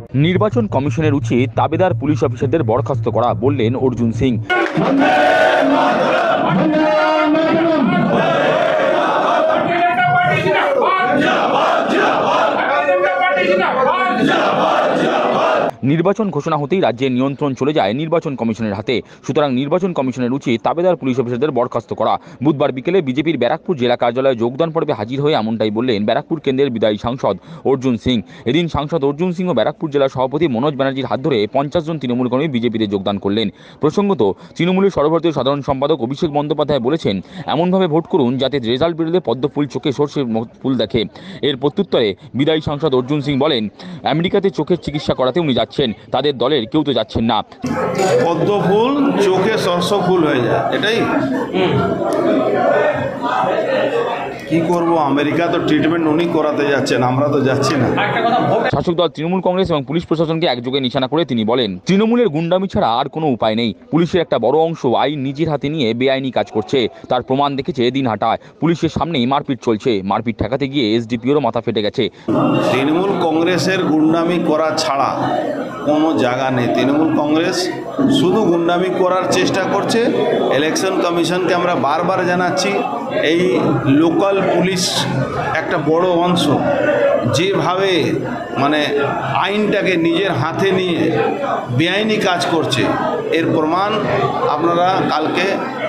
নির্বাচন কমিশনের উচিত দাবিদার পুলিশ অফিসারদের বরখাস্ত করা, বললেন অর্জুন সিং। নির্বাচন ঘোষণা হতেই রাজ্যের নিয়ন্ত্রণ চলে যায় নির্বাচন কমিশনের হাতে। সুতরাং নির্বাচন কমিশনের উচিত দাবিদার পুলিশ অফিসারদের বরখাস্ত করা। বুধবার বিকেলে বিজেপির ব্যারাকপুর জেলা কার্যালয়ে যোগদান পর্বে হাজির হয়ে এমনটাই বললেন ব্যারাকপুর কেন্দ্রের বিদায়ী সাংসদ অর্জুন সিং। এদিন সাংসদ অর্জুন সিং ও ব্যারাকপুর জেলা সভাপতি মনোজ ব্যানার্জির হাত ধরে 50 জন তৃণমূল কর্মী বিজেপিতে যোগদান করলেন। প্রসঙ্গত, তৃণমূলের সর্বভারতীয় সাধারণ সম্পাদক অভিষেক বন্দ্যোপাধ্যায় বলেছেন, এমনভাবে ভোট করুন যাতে রেজাল্ট বেরোলে পদ্ম ফুল চোখে সর্ষে ফুল দেখে। এর প্রত্যুত্তরে বিদায়ী সাংসদ অর্জুন সিং বলেন, আমেরিকাতে চোখের চিকিৎসা করাতে উনি যাচ্ছেন, তাদের দলের কেউ তো যাচ্ছেন না। পদ্ম ফুল চোখে সরষ ফুল হয়ে যায়, এটাই কি করব। আমেরিকা তো ট্রিটমেন্ট উনি করাতে যাচ্ছেন, আমরা তো যাচ্ছি না। শাসক দল তৃণমূল কংগ্রেস এবং পুলিশ প্রশাসনকে একযোগে নিশানা করে তিনি বলেন, তৃণমূলের গুন্ডামি ছাড়া আর কোনো উপায় নেই। পুলিশের একটা বড় অংশ আইন নিজের হাতে নিয়ে বেআইনি কাজ করছে, তার প্রমাণ দেখেছে দিনহাটায়। পুলিশের সামনেই মারপিট চলছে, মারপিট ঠেকাতে গিয়ে এসডিপিওরও মাথা ফেটে গেছে। তৃণমূল কংগ্রেসের গুন্ডামি করা ছাড়া কোনো জায়গা নেই। তৃণমূল কংগ্রেস শুধু গুন্ডামি করার চেষ্টা করছে। ইলেকশন কমিশনকে আমরা বারবার জানাচ্ছি, এই লোকাল পুলিশ একটা বড় অংশ যেভাবে মানে আইনটাকে নিজের হাতে নিয়ে বেআইনি কাজ করছে, এর প্রমাণ আপনারা কালকে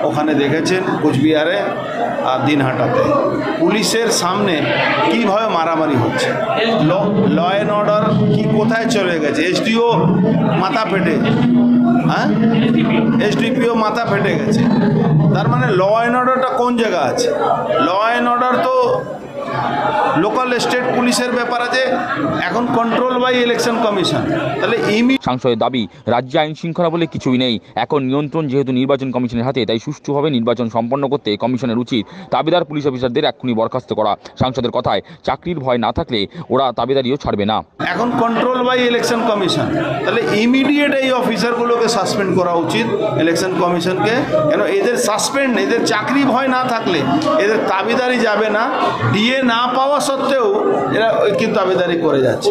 ওখানে দেখেছেন কোচবিহারে আর দিনহাটাতে। পুলিশের সামনে কীভাবে মারামারি হচ্ছে, ল অ্যান্ড অর্ডার কি কোথায় চলে গেছে। এসডিও মাথা ফেটে, হ্যাঁ এসডিপিও মাথা ফেটে গেছে। তার মানে ল অ্যান্ড অর্ডারটা কোন জায়গা আছে? ল অ্যান্ড অর্ডার তো লোকাল স্টেট পুলিশের ব্যাপার আছে, এখন কন্ট্রোল বাই ইলেকশন কমিশন। তাহলে সাংসদের দাবি, রাজ্যে আইন শৃঙ্খলা বলে কিছুই নেই, এখন নিয়ন্ত্রণ যেহেতু নির্বাচন কমিশনের হাতে, তাই সুষ্ঠুভাবে নির্বাচন সম্পন্ন করতে কমিশনের উচিত দাবিদার পুলিশ অফিসারদের এক্ষুনি বরখাস্ত করা। সাংসদের কথায়, চাকরির ভয় না থাকলে ওরা দাবিদারিও ছাড়বে না। এখন কন্ট্রোল বাই ইলেকশন কমিশন, তাহলে ইমিডিয়েট এই অফিসারগুলোকে সাসপেন্ড করা উচিত ইলেকশন কমিশনকে। কেন এদের সাসপেন্ড, এদের চাকরি ভয় না থাকলে এদের দাবিদারি যাবে না। ডিএ না পাওয়া সত্ত্বেও এরা কিন্তু দাবিদারি করে যাচ্ছে।